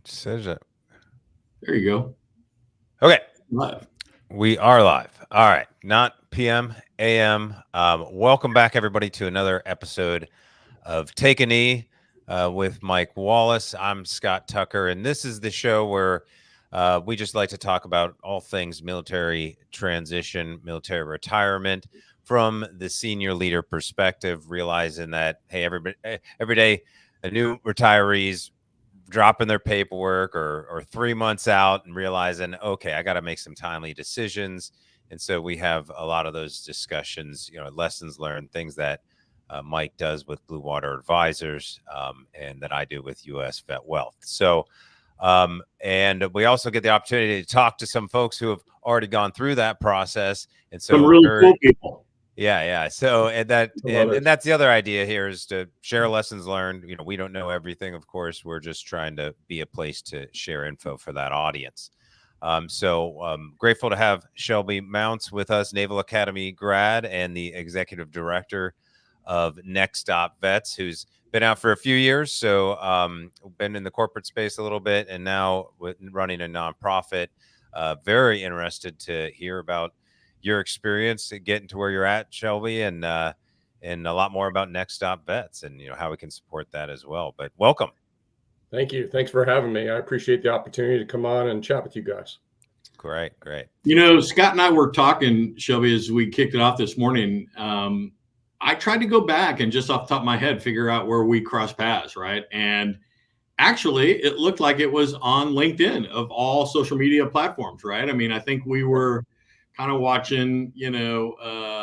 Says it. There you go. Okay. Live. We are live. All right. Not PM, AM. Welcome back, everybody, to another episode of Take a Knee with Mike Wallace. I'm Scott Tucker, and this is the show where we just like to talk about all things military transition, military retirement from the senior leader perspective, realizing that, hey, every day, a new retirees dropping their paperwork or 3 months out and realizing, okay, I got to make some timely decisions. And so we have a lot of those discussions, lessons learned, things that Mike does with Blue Water Advisors and that I do with US Vet Wealth. So, and we also get the opportunity to talk to some folks who have already gone through that process. And so some really cool people. Yeah. So, and that's the other idea here is to share lessons learned. We don't know everything, of course. We're just trying to be a place to share info for that audience. So grateful to have Shelby Mounts with us, Naval Academy grad and the executive director of NextOpVets, who's been out for a few years. So been in the corporate space a little bit and now running a nonprofit. Very interested to hear about your experience getting to where you're at, Shelby, and a lot more about NextOpVets and how we can support that as well. But welcome. Thank you. Thanks for having me. I appreciate the opportunity to come on and chat with you guys. Great. Scott and I were talking, Shelby, as we kicked it off this morning. I tried to go back and just off the top of my head figure out where we crossed paths, right? And actually, it looked like it was on LinkedIn of all social media platforms, right? I mean, I think we were kind of watching,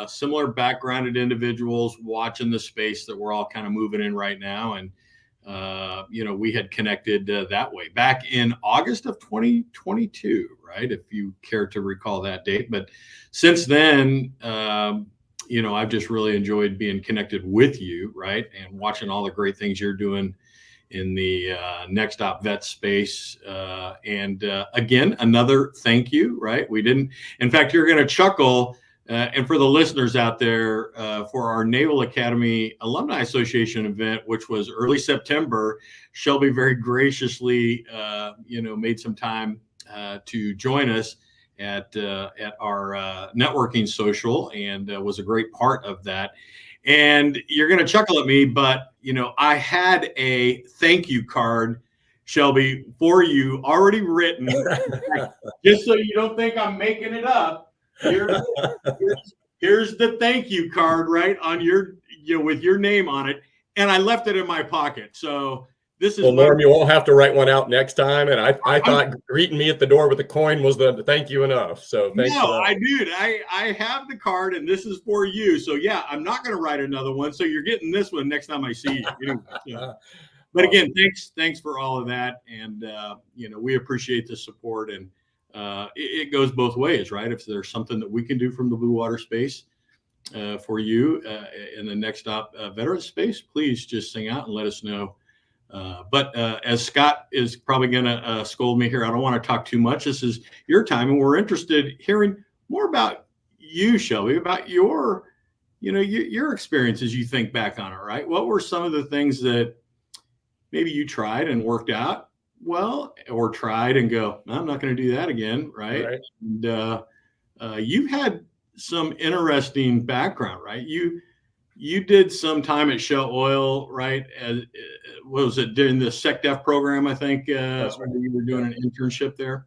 similar backgrounded individuals watching the space that we're all kind of moving in right now. And, we had connected that way back in August of 2022, right? If you care to recall that date. But since then, I've just really enjoyed being connected with you, right? And watching all the great things you're doing in the NextOpVets space. And again, another thank you, right? In fact, you're going to chuckle. And for the listeners out there, for our Naval Academy Alumni Association event, which was early September, Shelby very graciously, made some time to join us at our networking social and was a great part of that. And you're going to chuckle at me, but, I had a thank you card, Shelby, for you already written. Just so you don't think I'm making it up. Here's the thank you card, right, on your, with your name on it. And I left it in my pocket. So this is. Well, Norm, you won't have to write one out next time. And I thought greeting me at the door with a coin was the thank you enough. So thanks. No, I did. I have the card and this is for you. So yeah, I'm not going to write another one. So you're getting this one next time I see you. Anyway, but again, thanks for all of that. And, we appreciate the support and it goes both ways, right? If there's something that we can do from the Blue Water space for you in the NextOp veteran space, please just sing out and let us know. But as Scott is probably going to scold me here, I don't want to talk too much. This is your time, and we're interested in hearing more about you, Shelby, about your experiences. You think back on it, right? What were some of the things that maybe you tried and worked out well, or tried and go, I'm not going to do that again, right? And you've had some interesting background, right? You did some time at Shell Oil, right? What was it, during the SecDef program, I think, when you were doing an internship there.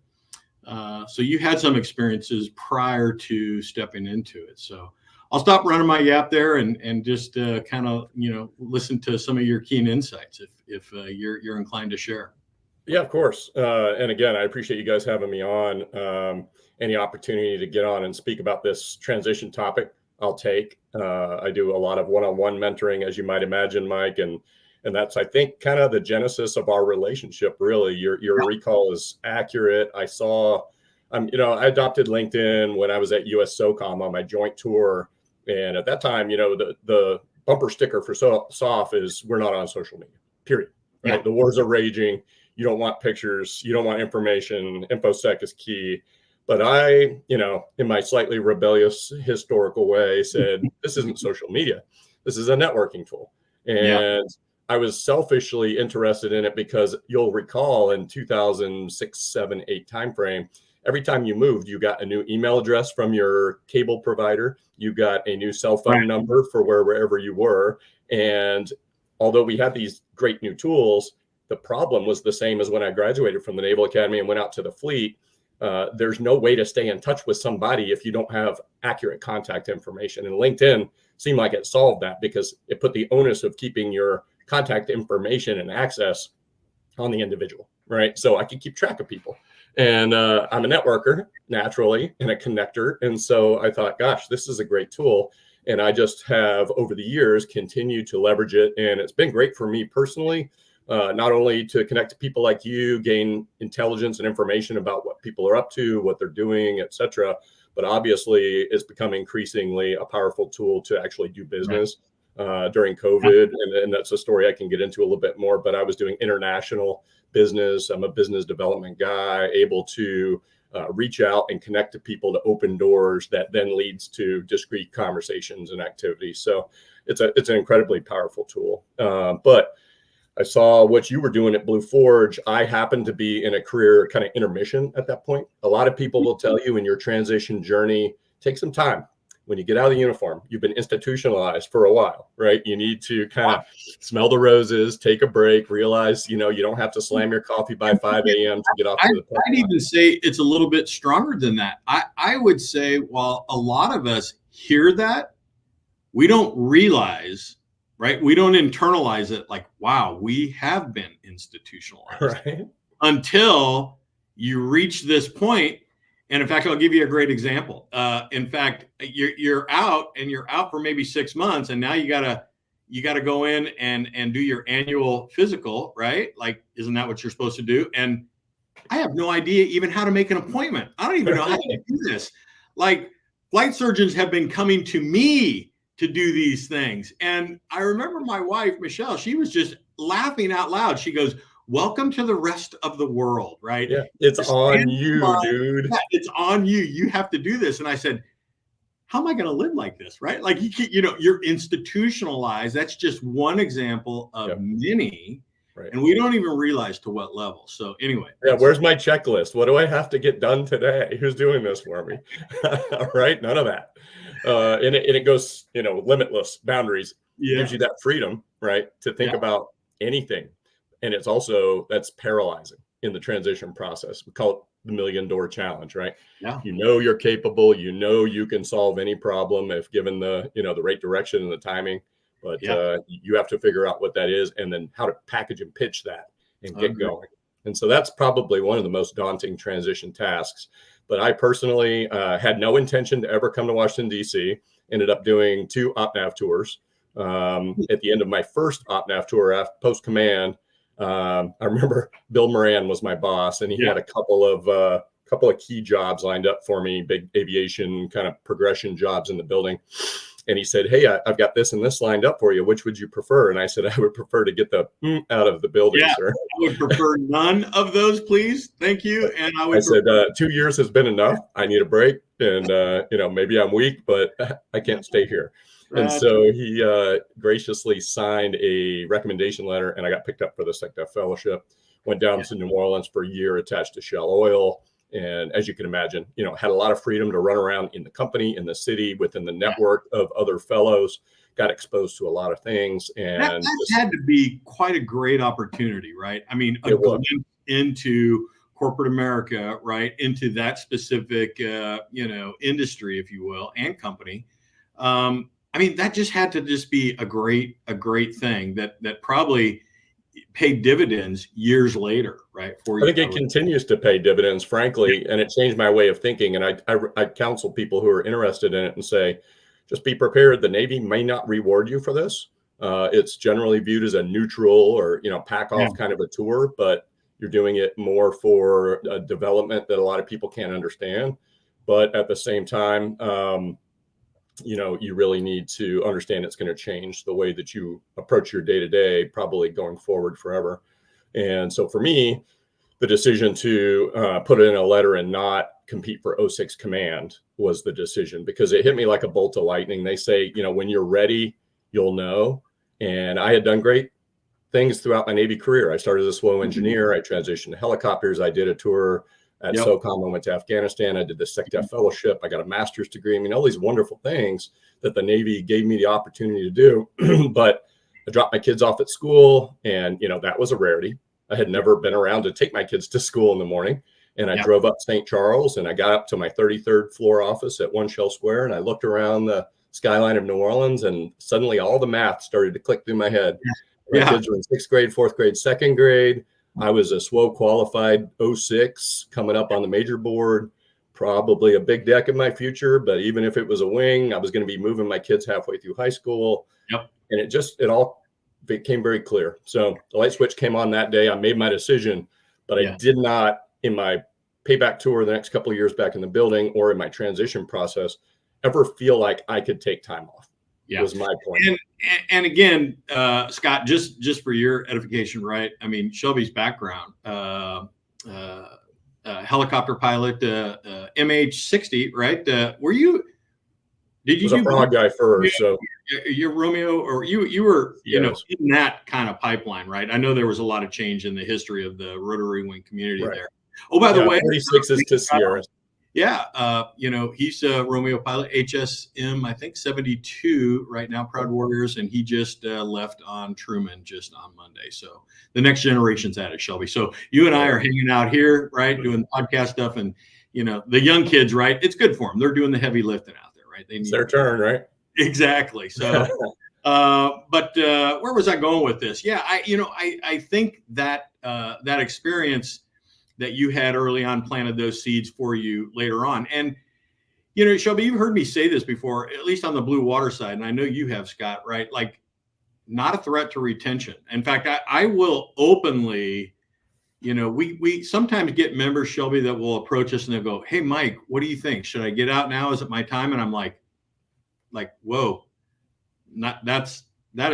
So you had some experiences prior to stepping into it. So I'll stop running my yap there and just kind of, listen to some of your keen insights if you're inclined to share. Yeah, of course. And again, I appreciate you guys having me on. Any opportunity to get on and speak about this transition topic, I'll take. I do a lot of one-on-one mentoring, as you might imagine, Mike, and that's, I think, kind of the genesis of our relationship. Really, your recall is accurate. I saw, I adopted LinkedIn when I was at US SOCOM on my joint tour, and at that time, the bumper sticker for SOF is we're not on social media. Period. Right? Yeah. The wars are raging. You don't want pictures. You don't want information. InfoSec is key. But I, in my slightly rebellious historical way, said, this isn't social media. This is a networking tool. And I was selfishly interested in it because you'll recall in 2006, 7, 8 timeframe, every time you moved, you got a new email address from your cable provider. You got a new cell phone number for wherever you were. And although we had these great new tools, the problem was the same as when I graduated from the Naval Academy and went out to the fleet. There's no way to stay in touch with somebody if you don't have accurate contact information. And LinkedIn seemed like it solved that because it put the onus of keeping your contact information and access on the individual, right? So I could keep track of people. And I'm a networker naturally and a connector. And so I thought, gosh, this is a great tool. And I just have over the years continued to leverage it. And it's been great for me personally, not only to connect to people like you, gain intelligence and information about what people are up to, what they're doing, et cetera, but obviously it's become increasingly a powerful tool to actually do business. During COVID, and that's a story I can get into a little bit more, but I was doing international business. I'm a business development guy, able to reach out and connect to people to open doors that then leads to discrete conversations and activities. So it's an incredibly powerful tool. But I saw what you were doing at Blue Forge. I happened to be in a career kind of intermission at that point. A lot of people will tell you in your transition journey, take some time. When you get out of the uniform, you've been institutionalized for a while, right? You need to kind of smell the roses, take a break, realize, you don't have to slam your coffee by 5 a.m. to get off to the park. I'd even say it's a little bit stronger than that. I would say, while a lot of us hear that, we don't realize, right? We don't internalize it like, wow, we have been institutionalized. Right. Until you reach this point. And in fact, I'll give you a great example. In fact, you're out for maybe 6 months, and now you gotta go in and do your annual physical, right? Like, isn't that what you're supposed to do? And I have no idea even how to make an appointment. I don't even know how to do this. Like, flight surgeons have been coming to me to do these things. And I remember my wife, Michelle, she was just laughing out loud. She goes, "Welcome to the rest of the world," right? Yeah, it's on you, dude. Yeah, it's on you. You have to do this. And I said, how am I going to live like this, right? Like, you're institutionalized. That's just one example of many. Right. And we don't even realize to what level. So anyway. Yeah, where's my checklist? What do I have to get done today? Who's doing this for me? All right, none of that. And it goes, limitless boundaries. It gives you that freedom, right, to think about anything. And it's also, that's paralyzing in the transition process. We call it the $1 million challenge, right? Yeah. You're capable, you can solve any problem if given the right direction and the timing, but you have to figure out what that is and then how to package and pitch that and get going. And so that's probably one of the most daunting transition tasks. But I personally had no intention to ever come to Washington, D.C., ended up doing 2 OpNav tours. At the end of my first OpNav tour, post-command, I remember Bill Moran was my boss, and he had a couple of key jobs lined up for me, big aviation kind of progression jobs in the building. And he said, "Hey, I've got this and this lined up for you. Which would you prefer?" And I said, "I would prefer to get the out of the building, sir. I would prefer none of those, please. Thank you." And I said, 2 years has been enough. I need a break. And, maybe I'm weak, but I can't stay here. And so he graciously signed a recommendation letter, and I got picked up for the SecDef Fellowship. Went down to New Orleans for a year, attached to Shell Oil. And as you can imagine, had a lot of freedom to run around in the company, in the city, within the network of other fellows, got exposed to a lot of things. And that had to be quite a great opportunity, right? I mean, a glimpse into corporate America, right? Into that specific, industry, if you will, and company. I mean, that just had to just be a great thing that probably paid dividends years later, right? I think it continues to pay dividends, frankly, and it changed my way of thinking. And I counsel people who are interested in it and say, just be prepared. The Navy may not reward you for this. It's generally viewed as a neutral or, pack off kind of a tour, but you're doing it more for a development that a lot of people can't understand. But at the same time, you really need to understand it's going to change the way that you approach your day-to-day, probably going forward forever. And so for me, the decision to put in a letter and not compete for 06 Command was the decision, because it hit me like a bolt of lightning. They say, when you're ready, you'll know. And I had done great things throughout my Navy career. I started as a SWO engineer. I transitioned to helicopters. I did a tour at SOCOM. I went to Afghanistan. I did the SecDef fellowship. I got a master's degree. I mean, all these wonderful things that the Navy gave me the opportunity to do. But I dropped my kids off at school, and, you know, that was a rarity. I had never been around to take my kids to school in the morning. And I drove up St. Charles, and I got up to my 33rd floor office at One Shell Square, and I looked around the skyline of New Orleans, and suddenly all the math started to click through my head. My kids were in 6th grade, 4th grade, 2nd grade. I was a SWO qualified 06 coming up on the major board, probably a big deck in my future. But even if it was a wing, I was going to be moving my kids halfway through high school. And it all became very clear. So the light switch came on that day. I made my decision, but I did not, in my payback tour the next couple of years back in the building or in my transition process, ever feel like I could take time off. Was my point. And again, Scott, just for your edification, right? I mean, Shelby's background, helicopter pilot, MH-60, right? Did you was a frog guy first? So you're Romeo, or you were, you know, in that kind of pipeline, right? I know there was a lot of change in the history of the rotary wing community there. Oh, by the way, 46 is to Sierra. You know, he's a Romeo pilot, HSM, I think 72 right now, Proud Warriors, and he just left on Truman just on Monday. So the next generation's at it, Shelby. So you and I are hanging out here, right, doing the podcast stuff, and, you know, the young kids, right, it's good for them. They're doing the heavy lifting out there, right? It's their turn, right? Exactly. So, but where was I going with this? Yeah, I think that that experience that you had early on planted those seeds for you later on. And, you know, Shelby, you've heard me say this before, at least on the blue water side, and I know you have, Scott, right? Like, not a threat to retention. In fact, I will openly, you know, we sometimes get members, Shelby, that will approach us and they'll go, "Hey, Mike, what do you think? Should I get out now? Is it my time?" And I'm like, whoa, that's not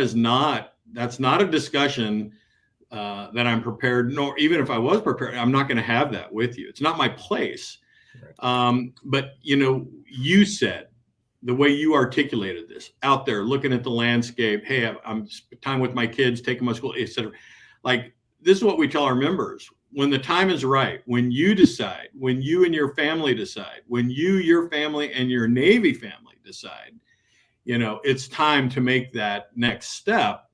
a discussion that I'm prepared, nor even if I was prepared, I'm not going to have that with you. It's not my place. Right. But, you know, you said, the way you articulated this, out there looking at the landscape, hey, I'm time with my kids, taking my school, etc. Like, this is what we tell our members. When the time is right, when you decide, when you and your family decide, when you, your family, and your Navy family decide, you know, it's time to make that next step,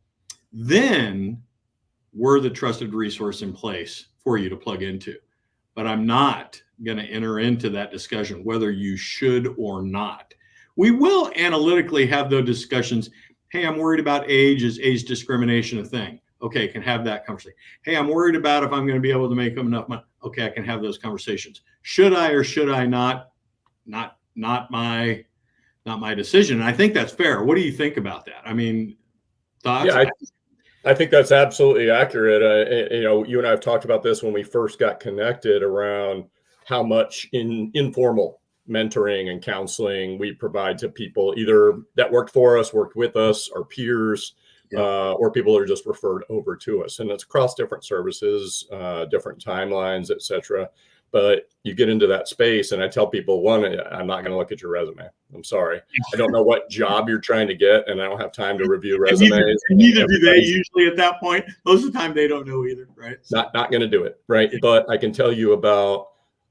then we're the trusted resource in place for you to plug into. But I'm not going to enter into that discussion whether you should or not. We will analytically have those discussions. Hey, I'm worried about age. Is age discrimination a thing? Okay, I can have that conversation. Hey, I'm worried about if I'm going to be able to make enough money. Okay, I can have those conversations. Should I or should I not? Not my decision. And I think that's fair. What do you think about that? I mean, thoughts? Yeah, I think that's absolutely accurate. You know, you and I have talked about this when we first got connected around how much informal mentoring and counseling we provide to people, either that worked for us, worked with us, our peers, or people that are just referred over to us. And it's across different services, different timelines, et cetera. But you get into that space, and I tell people, one, I'm not going to look at your resume. I'm sorry. I don't know what job you're trying to get, and I don't have time to review resumes. Neither do they usually at that point. Most of the time, they don't know either, right? So. Not going to do it, right? But I can tell you about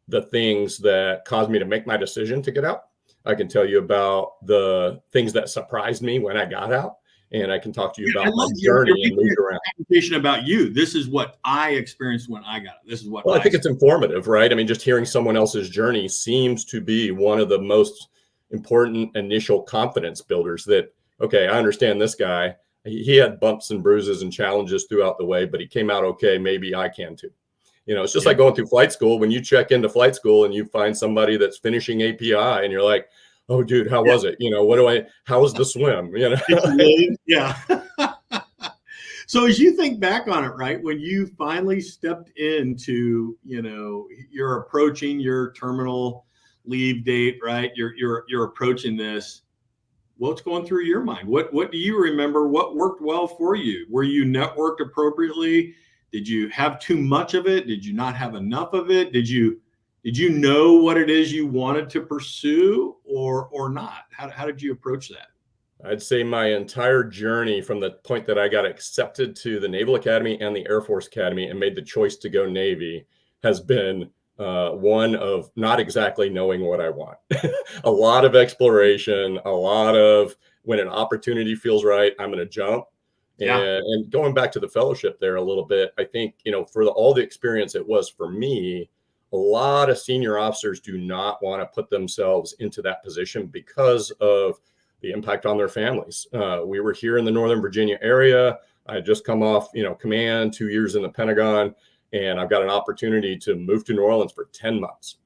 the things that caused me to make my decision to get out. I can tell you about the things that surprised me when I got out. And I can talk to you about my journey and move around. Conversation about you. This is what I experienced when I got it. This is what. Well, I think it's informative, right? I mean, just hearing someone else's journey seems to be one of the most important initial confidence builders. That, okay, I understand this guy. He had bumps and bruises and challenges throughout the way, but he came out okay. Maybe I can too. You know, it's just like going through flight school. When you check into flight school and you find somebody that's finishing API, and you're like, "Oh, dude, how was it? You know, how was the swim?" You know? Yeah. So as you think back on it, right, when you finally stepped into, you know, you're approaching your terminal leave date, right? You're approaching this. What's going through your mind? What do you remember? What worked well for you? Were you networked appropriately? Did you have too much of it? Did you not have enough of it? Did you know what it is you wanted to pursue or not? How did you approach that? I'd say my entire journey from the point that I got accepted to the Naval Academy and the Air Force Academy and made the choice to go Navy has been one of not exactly knowing what I want. A lot of exploration, a lot of when an opportunity feels right, I'm going to jump. And going back to the fellowship there a little bit, I think, for all the experience it was for me, a lot of senior officers do not want to put themselves into that position because of the impact on their families. We were here in the Northern Virginia area. I had just come off, command, 2 years in the Pentagon, and I've got an opportunity to move to New Orleans for 10 months,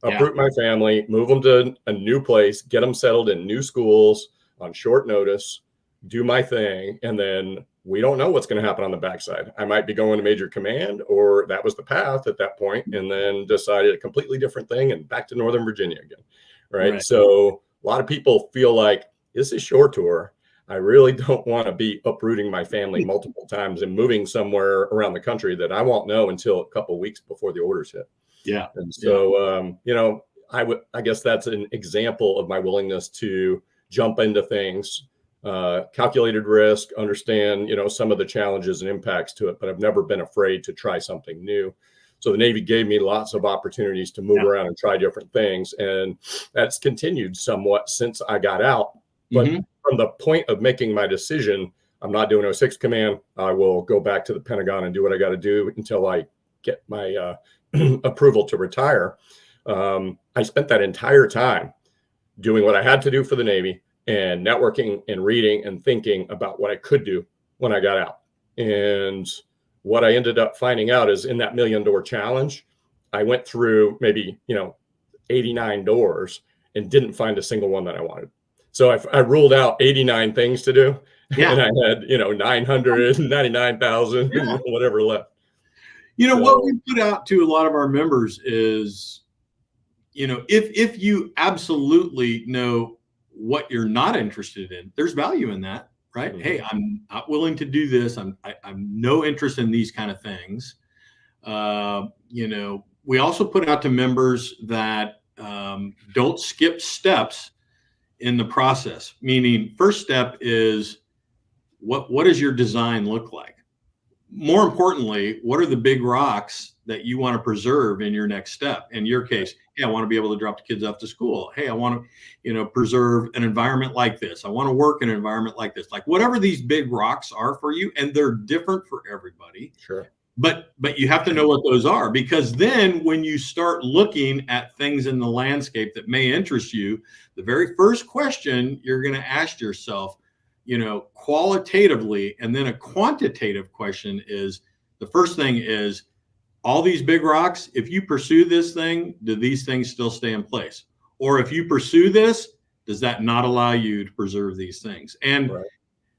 uproot my family, move them to a new place, get them settled in new schools on short notice, do my thing. And then we don't know what's going to happen on the backside. I might be going to major command, or that was the path at that point, and then decided a completely different thing and back to Northern Virginia again. Right. So a lot of people feel like, this is shore tour. I really don't want to be uprooting my family multiple times and moving somewhere around the country that I won't know until a couple of weeks before the orders hit. And so, I guess that's an example of my willingness to jump into things, calculated risk, understand, some of the challenges and impacts to it, but I've never been afraid to try something new. So the Navy gave me lots of opportunities to move around and try different things. And that's continued somewhat since I got out. But from the point of making my decision, I'm not doing 06 command. I will go back to the Pentagon and do what I got to do until I get my approval to retire. I spent that entire time doing what I had to do for the Navy and networking and reading and thinking about what I could do when I got out. And what I ended up finding out is in that $1 million challenge, I went through maybe, 89 doors and didn't find a single one that I wanted. So I ruled out 89 things to do, and I had, 999,000 whatever left. What we put out to a lot of our members is, if you absolutely know what you're not interested in, there's value in that, right? Hey, I'm not willing to do this. I'm no interest in these kind of things. We also put out to members that don't skip steps in the process, meaning first step is what does your design look like? More importantly, what are the big rocks that you want to preserve in your next step? In your case, hey, I want to be able to drop the kids off to school. Hey, I want to, preserve an environment like this. I want to work in an environment like this. Like whatever these big rocks are for you, and they're different for everybody. Sure. But you have to know what those are, because then when you start looking at things in the landscape that may interest you, the very first question you're going to ask yourself, qualitatively, and then a quantitative question is, the first thing is, all these big rocks, if you pursue this thing, do these things still stay in place? Or if you pursue this, does that not allow you to preserve these things? And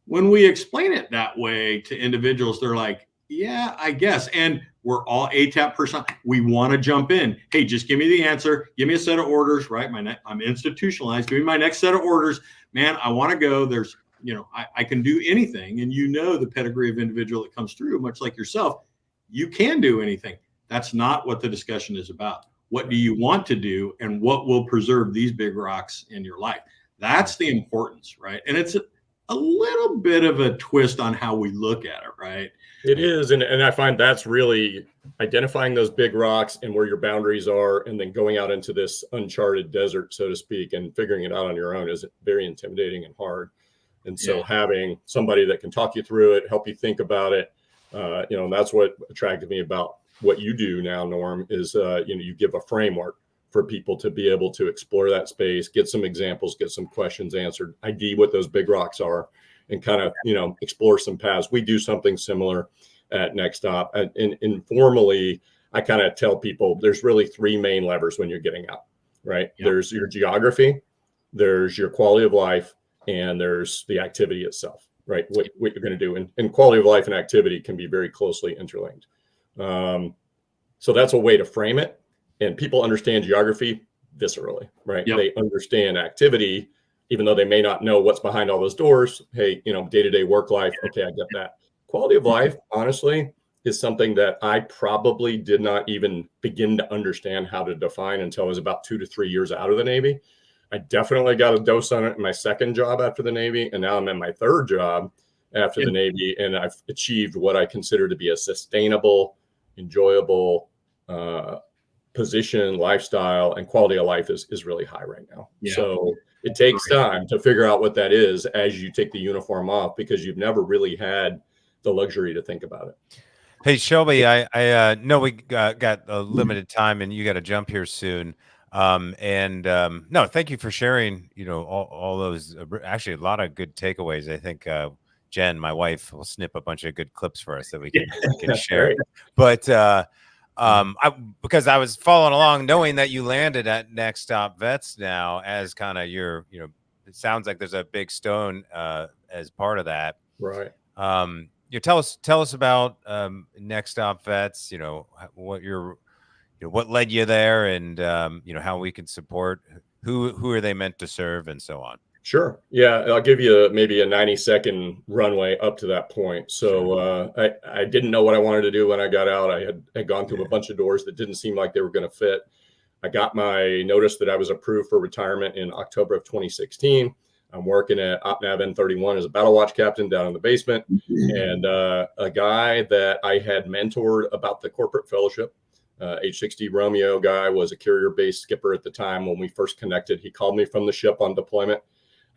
when we explain it that way to individuals, they're like, yeah, I guess. And we're all ATAP person. We want to jump in. Hey, just give me the answer. Give me a set of orders, right? I'm institutionalized. Give me my next set of orders. Man, I want to go. There's, I can do anything. And the pedigree of individual that comes through, much like yourself, you can do anything. That's not what the discussion is about. What do you want to do, and what will preserve these big rocks in your life? That's the importance, right? And it's a little bit of a twist on how we look at it, right? It is. And I find that's really identifying those big rocks and where your boundaries are, and then going out into this uncharted desert, so to speak, and figuring it out on your own is very intimidating and hard. And so having somebody that can talk you through it, help you think about it, and that's what attracted me about what you do now, Norm, is, you give a framework for people to be able to explore that space, get some examples, get some questions answered, ID what those big rocks are, and kind of, explore some paths. We do something similar at NextOp. And informally, I kind of tell people there's really three main levers when you're getting out, right? Yep. There's your geography, there's your quality of life, and there's the activity itself, right? What you're going to do. And quality of life and activity can be very closely interlinked. So that's a way to frame it. And people understand geography viscerally, right? Yep. They understand activity, even though they may not know what's behind all those doors. Hey, day-to-day work life. Okay, I get that. Quality of life, honestly, is something that I probably did not even begin to understand how to define until I was about 2 to 3 years out of the Navy. I definitely got a dose on it in my second job after the Navy, and now I'm in my third job after the Navy, and I've achieved what I consider to be a sustainable, enjoyable position, lifestyle, and quality of life is really high right now. Yeah. So it takes time to figure out what that is as you take the uniform off, because you've never really had the luxury to think about it. Hey, Shelby, I know we got a limited time and you got to jump here soon. No, thank you for sharing, all those, actually a lot of good takeaways. I think Jen, my wife, will snip a bunch of good clips for us that we can share. But because I was following along knowing that you landed at NextOpVets now as kind of your, it sounds like there's a big stone as part of that. Right. Tell us about NextOpVets. What led you there, and how we can support. Who are they meant to serve, and so on. Sure. Yeah, I'll give you maybe a 90-second runway up to that point. So I didn't know what I wanted to do when I got out. I had gone through a bunch of doors that didn't seem like they were going to fit. I got my notice that I was approved for retirement in October of 2016. I'm working at OpNav N31 as a battle watch captain down in the basement. And a guy that I had mentored about the corporate fellowship, H-60 Romeo guy, was a carrier-based skipper at the time when we first connected. He called me from the ship on deployment.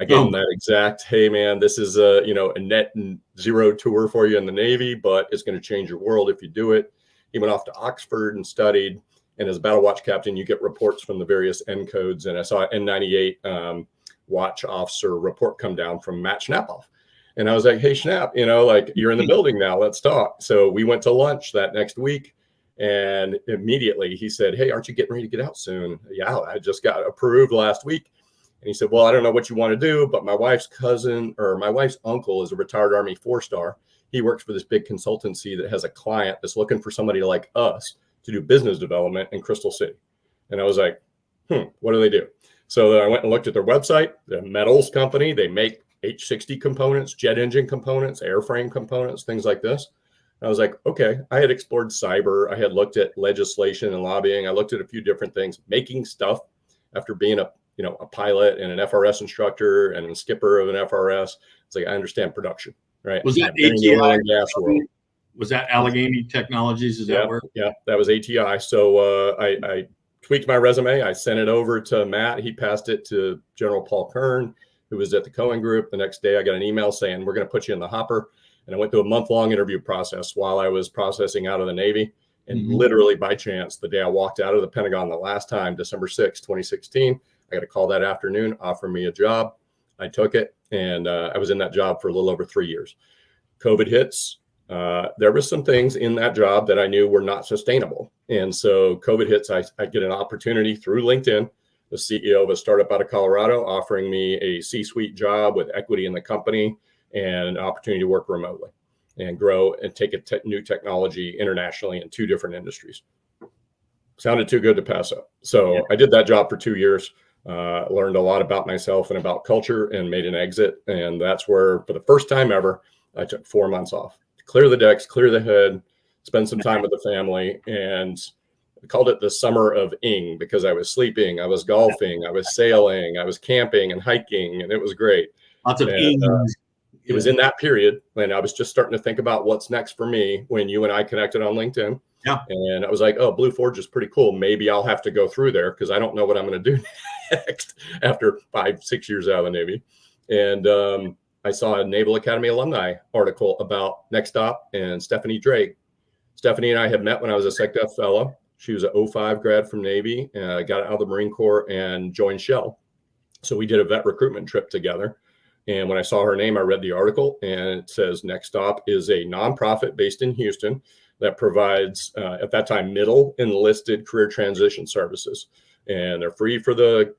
I gave him that exact, hey, man, this is a net zero tour for you in the Navy, but it's going to change your world if you do it. He went off to Oxford and studied. And as a battle watch captain, you get reports from the various N codes. And I saw an N98 watch officer report come down from Matt Schnapoff. And I was like, hey, Schnapp, you're in the building now. Let's talk. So we went to lunch that next week. And immediately he said, hey, aren't you getting ready to get out soon? Yeah, I just got approved last week. And he said, well, I don't know what you want to do, but my wife's uncle is a retired Army 4-star. He works for this big consultancy that has a client that's looking for somebody like us to do business development in Crystal City. And I was like, what do they do? So I went and looked at their website. The metals company, they make H-60 components, jet engine components, airframe components, things like this. I was like, okay. I had explored cyber. I had looked at legislation and lobbying. I looked at a few different things, making stuff after being a pilot and an FRS instructor and a skipper of an FRS. It's like, I understand production, right? Was that ATI? Was that Allegheny Technologies? Is that where? Yeah, that was ATI. So I tweaked my resume. I sent it over to Matt. He passed it to General Paul Kern, who was at the Cohen Group. The next day I got an email saying, we're going to put you in the hopper. And I went through a month-long interview process while I was processing out of the Navy. And literally by chance, the day I walked out of the Pentagon the last time, December 6, 2016, I got a call that afternoon, offer me a job. I took it, and I was in that job for a little over 3 years. COVID hits. There were some things in that job that I knew were not sustainable. And so COVID hits, I get an opportunity through LinkedIn, the CEO of a startup out of Colorado offering me a C-suite job with equity in the company and an opportunity to work remotely and grow and take a new technology internationally in 2 different industries. Sounded too good to pass up. So I did that job for 2 years, learned a lot about myself and about culture, and made an exit. And that's where, for the first time ever, I took 4 months off. Clear the decks, clear the head, spend some time with the family, and I called it the summer of ing because I was sleeping, I was golfing, I was sailing, I was camping and hiking, and it was great. Lots of ings. It was in that period when I was just starting to think about what's next for me when you and I connected on LinkedIn. Yeah. And I was like, oh, Blue Forge is pretty cool. Maybe I'll have to go through there because I don't know what I'm going to do next after 5-6 years out of the Navy. And I saw a Naval Academy alumni article about NextOp and Stephanie Drake. Stephanie and I had met when I was a SecDef fellow. She was an 05 grad from Navy, got out of the Marine Corps and joined Shell. So we did a vet recruitment trip together. And when I saw her name, I read the article, and it says NextOp is a nonprofit based in Houston that provides, at that time, middle enlisted career transition services. And they're free for the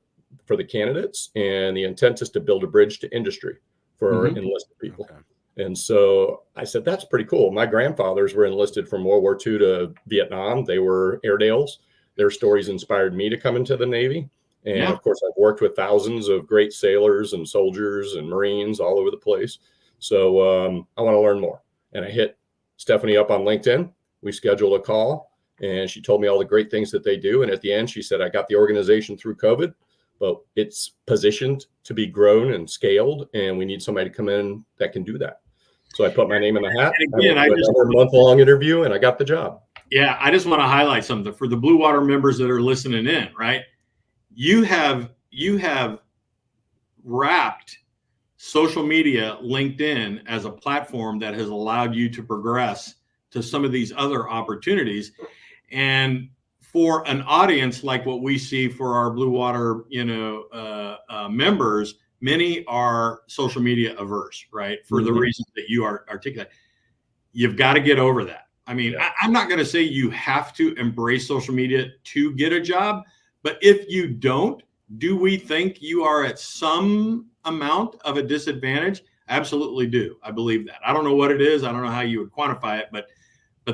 candidates. And the intent is to build a bridge to industry for enlisted people. Okay. And so I said, that's pretty cool. My grandfathers were enlisted from World War II to Vietnam. They were Airedales. Their stories inspired me to come into the Navy. And of course, I've worked with thousands of great sailors and soldiers and Marines all over the place. So I want to learn more. And I hit Stephanie up on LinkedIn. We scheduled a call, and she told me all the great things that they do. And at the end, she said, I got the organization through COVID, but it's positioned to be grown and scaled, and we need somebody to come in that can do that. So I put my name in the hat. And again, I went through another month-long interview, and I got the job. Yeah, I just want to highlight something for the Blue Water members that are listening in, right? You have wrapped social media, LinkedIn, as a platform that has allowed you to progress to some of these other opportunities. And for an audience like what we see for our Blue Water, members, many are social media averse, right? For the reasons that you are articulate. You've got to get over that. I mean, I'm not going to say you have to embrace social media to get a job, but if you don't, do we think you are at some amount of a disadvantage? Absolutely do. I believe that. I don't know what it is. I don't know how you would quantify it, but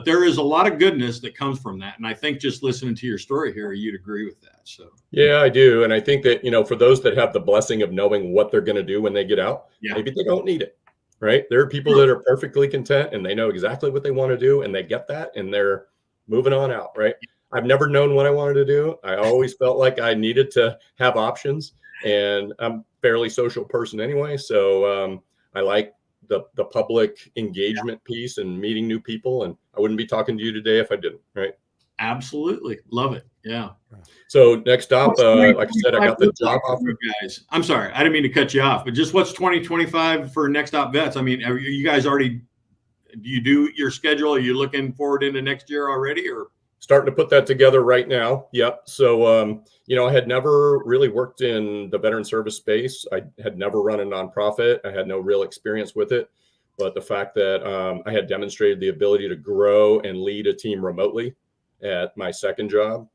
there is a lot of goodness that comes from that. And I think just listening to your story here, you'd agree with that. So yeah, I do. And I think that, for those that have the blessing of knowing what they're going to do when they get out, maybe they don't need it. Right. There are people that are perfectly content and they know exactly what they want to do and they get that and they're moving on out. Right. I've never known what I wanted to do. I always felt like I needed to have options, and I'm a fairly social person anyway. So I like the public engagement piece and meeting new people. And I wouldn't be talking to you today if I didn't. Right. Absolutely. Love it. Yeah. So NextOp, like I said, I got the job offer. Guys, I'm sorry, I didn't mean to cut you off, but just what's 2025 for NextOpVets? I mean, are you guys already, do you do your schedule? Are you looking forward into next year already, or? Starting to put that together right now. Yep. So, I had never really worked in the veteran service space. I had never run a nonprofit. I had no real experience with it. But the fact that I had demonstrated the ability to grow and lead a team remotely at my second job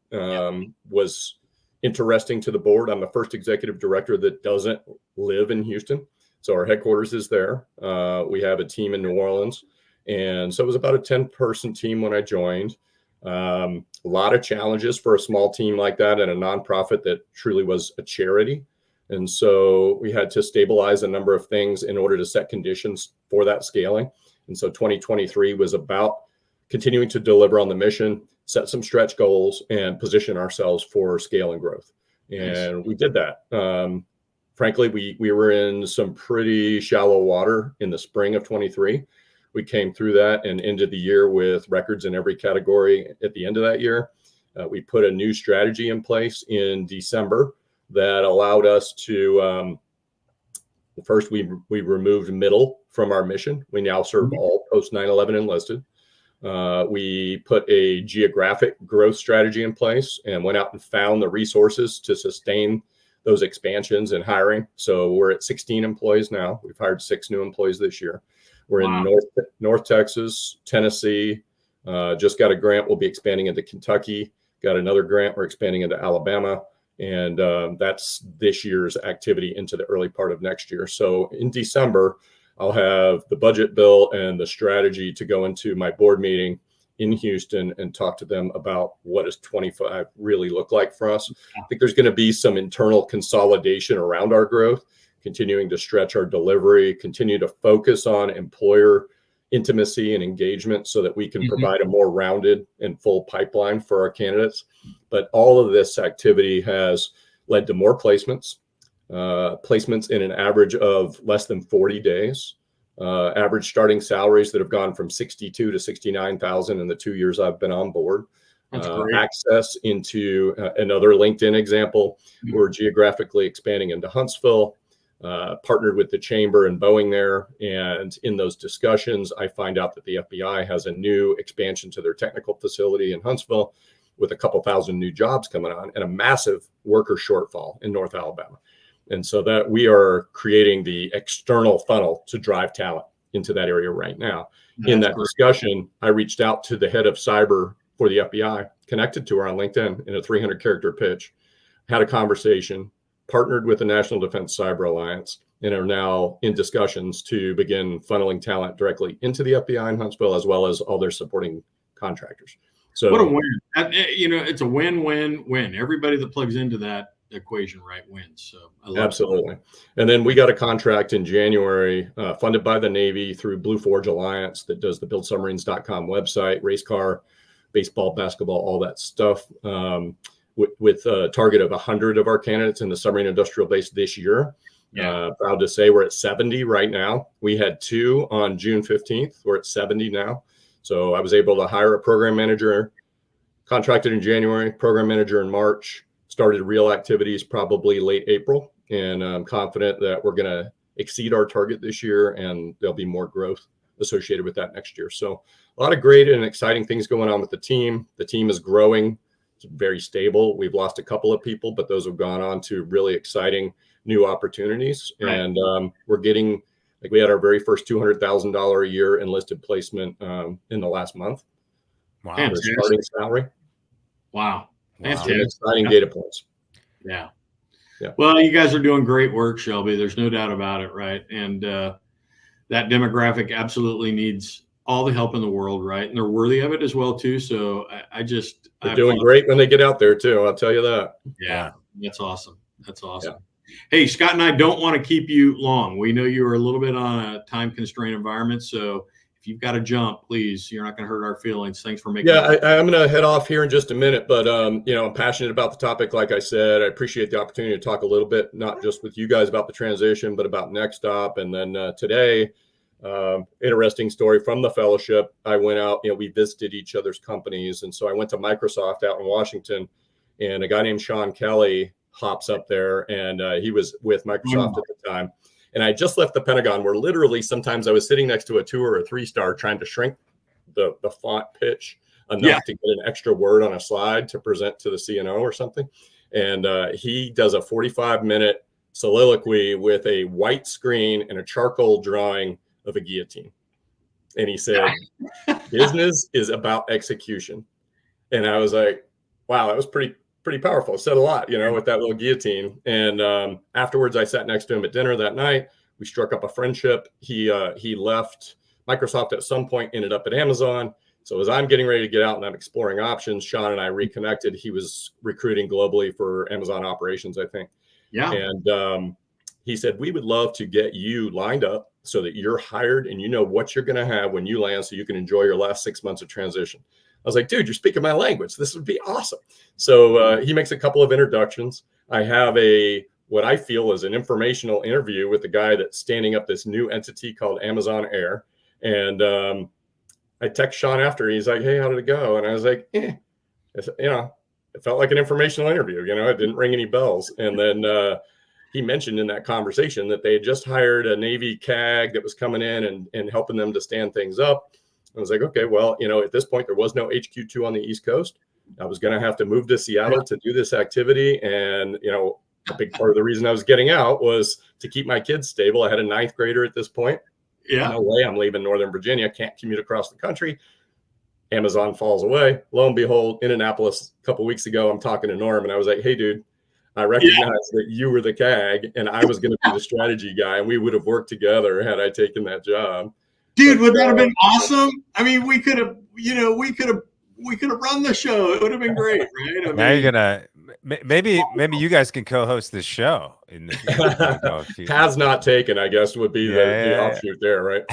was interesting to the board. I'm the first executive director that doesn't live in Houston. So our headquarters is there. We have a team in New Orleans. And so it was about a 10-person team when I joined. A lot of challenges for a small team like that and a nonprofit that truly was a charity. And so we had to stabilize a number of things in order to set conditions for that scaling. And so 2023 was about continuing to deliver on the mission, set some stretch goals, and position ourselves for scale and growth. And we did that. Frankly, we were in some pretty shallow water in the spring of 23. We came through that and ended the year with records in every category at the end of that year. We put a new strategy in place in December that allowed us to, first, we removed middle from our mission. We now serve all post 9/11 enlisted. We put a geographic growth strategy in place and went out and found the resources to sustain those expansions and hiring. So we're at 16 employees now. We've hired 6 new employees this year. We're in North Texas, Tennessee, just got a grant. We'll be expanding into Kentucky. Got another grant. We're expanding into Alabama. And that's this year's activity into the early part of next year. So in December, I'll have the budget bill and the strategy to go into my board meeting in Houston and talk to them about what does 25 really look like for us. I think there's going to be some internal consolidation around our growth, continuing to stretch our delivery, continue to focus on employer intimacy and engagement so that we can provide a more rounded and full pipeline for our candidates. But all of this activity has led to more placements in an average of less than 40 days, average starting salaries that have gone from 62 to 69,000 in the 2 years I've been on board. Access into another LinkedIn example. We're geographically expanding into Huntsville, partnered with the Chamber and Boeing there. And in those discussions, I find out that the FBI has a new expansion to their technical facility in Huntsville with a couple thousand new jobs coming on and a massive worker shortfall in North Alabama. And so that we are creating the external funnel to drive talent into that area right now. In that discussion, I reached out to the head of cyber for the FBI, connected to her on LinkedIn in a 300-character pitch, had a conversation, partnered with the National Defense Cyber Alliance, and are now in discussions to begin funneling talent directly into the FBI in Huntsville, as well as all their supporting contractors. So what a win. It's a win-win-win. Everybody that plugs into that equation, right, wins. So I love absolutely. And then we got a contract in January funded by the Navy through Blue Forge Alliance that does the buildsubmarines.com website, race car, baseball, basketball, all that stuff. with a target of 100 of our candidates in the submarine industrial base this year. Yeah. Proud to say we're at 70 right now. We had 2 on June 15th. We're at 70 now. So I was able to hire a program manager, contracted in January, program manager in March, started real activities probably late April. And I'm confident that we're going to exceed our target this year, and there'll be more growth associated with that next year. So a lot of great and exciting things going on with the team. The team is growing. It's very stable. We've lost a couple of people, but those have gone on to really exciting new opportunities. Right. And we're getting, like, we had our very first $200,000 a year enlisted placement in the last month. Wow. The starting salary. Wow. Exciting data points. Yeah. Yeah. Well, you guys are doing great work, Shelby. There's no doubt about it, right? And that demographic absolutely needs all the help in the world, right? And they're worthy of it as well, too. So they're doing great when they get out there, too. I'll tell you that. Yeah. That's awesome. That's awesome. Yeah. Hey, Scott and I don't want to keep you long. We know you are a little bit on a time constrained environment. So if you've got to jump, please, you're not going to hurt our feelings. Thanks for making I'm going to head off here in just a minute, but I'm passionate about the topic. Like I said, I appreciate the opportunity to talk a little bit, not just with you guys about the transition, but about NextOp. And then today, interesting story from the fellowship. I went out, we visited each other's companies. And so I went to Microsoft out in Washington, and a guy named Sean Kelly hops up there, and he was with Microsoft at the time. And I just left the Pentagon, where literally sometimes I was sitting next to a 2 or a 3-star trying to shrink the font pitch enough to get an extra word on a slide to present to the CNO or something. And he does a 45-minute soliloquy with a white screen and a charcoal drawing of a guillotine. And he said, business is about execution. And I was like, wow, that was pretty powerful. It said a lot, with that little guillotine. And afterwards, I sat next to him at dinner that night. We struck up a friendship. He left Microsoft at some point, ended up at Amazon. So as I'm getting ready to get out and I'm exploring options, Sean and I reconnected. He was recruiting globally for Amazon operations, I think. Yeah. And he said, we would love to get you lined up so that you're hired and you know what you're going to have when you land, so you can enjoy your last 6 months of transition. I was like, dude, you're speaking my language. This would be awesome. So he makes a couple of introductions. I have what I feel is an informational interview with the guy that's standing up this new entity called Amazon Air. And I text Sean after. He's like, hey, how did it go? And I was like, it felt like an informational interview. It didn't ring any bells. And then he mentioned in that conversation that they had just hired a Navy CAG that was coming in and helping them to stand things up. I was like, okay, well, at this point, there was no HQ2 on the East Coast. I was going to have to move to Seattle to do this activity. And, a big part of the reason I was getting out was to keep my kids stable. I had a 9th grader at this point. Yeah. No way I'm leaving Northern Virginia. Can't commute across the country. Amazon falls away. Lo and behold, Indianapolis, a couple of weeks ago, I'm talking to Norm, and I was like, hey, dude, I recognize that you were the CAG and I was going to be the strategy guy, and we would have worked together had I taken that job. Dude, would that have been awesome? I mean, we could have run the show. It would have been great, right? Now you're gonna maybe you guys can co-host this show in the future. Paths not taken, I guess, would be the offshoot there, right?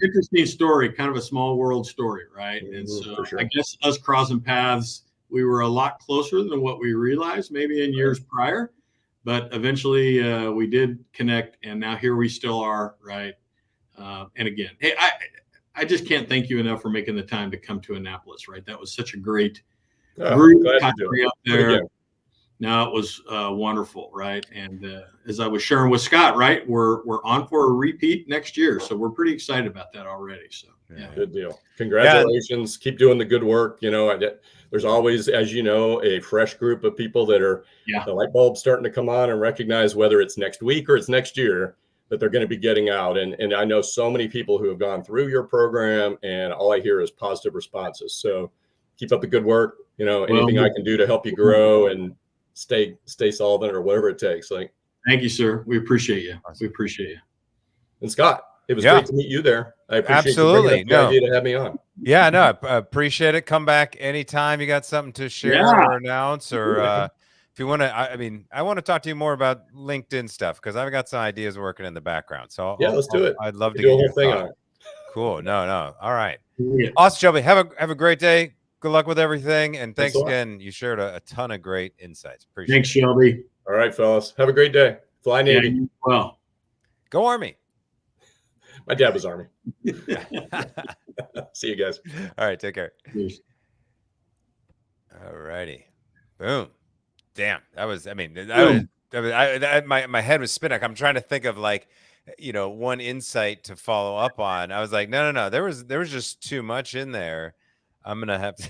Interesting story, kind of a small world story, right? And so I guess us crossing paths, we were a lot closer than what we realized maybe in years prior. But eventually we did connect, and now here we still are, right? And again, hey, I just can't thank you enough for making the time to come to Annapolis, right? That was such a great group country up there. No, it was wonderful, right? And as I was sharing with Scott, right, we're on for a repeat next year, so we're pretty excited about that already. So yeah, good deal. Congratulations. Keep doing the good work. There's always, as you know, a fresh group of people that are the light bulbs starting to come on and recognize whether it's next week or it's next year that they're going to be getting out. And I know so many people who have gone through your program, and all I hear is positive responses. So keep up the good work. Anything I can do to help you grow and stay solvent or whatever it takes. Thank you, sir. We appreciate you. We appreciate you. And Scott, it was great to meet you there. I appreciate you the idea to have me on. Yeah, no, I appreciate it. Come back anytime you got something to share or announce, or if you want to. I want to talk to you more about LinkedIn stuff, because I've got some ideas working in the background. So let's do it. I'd love to do get a whole thing on it. Cool. No. All right. Yeah. Awesome, Shelby. Have a great day. Good luck with everything. And Thanks thanks a lot. again. You shared a ton of great insights. Appreciate Thanks, it. Shelby. All right, fellas. Have a great day. Fly Navy. Yeah, well. Go Army. My dad was Army. See you guys. All right. Take care. Cheers. All righty. Boom. Damn. That was, I mean, Boom. my head was spinning. I'm trying to think of like, one insight to follow up on. I was like, no. There was just too much in there. I'm going to have to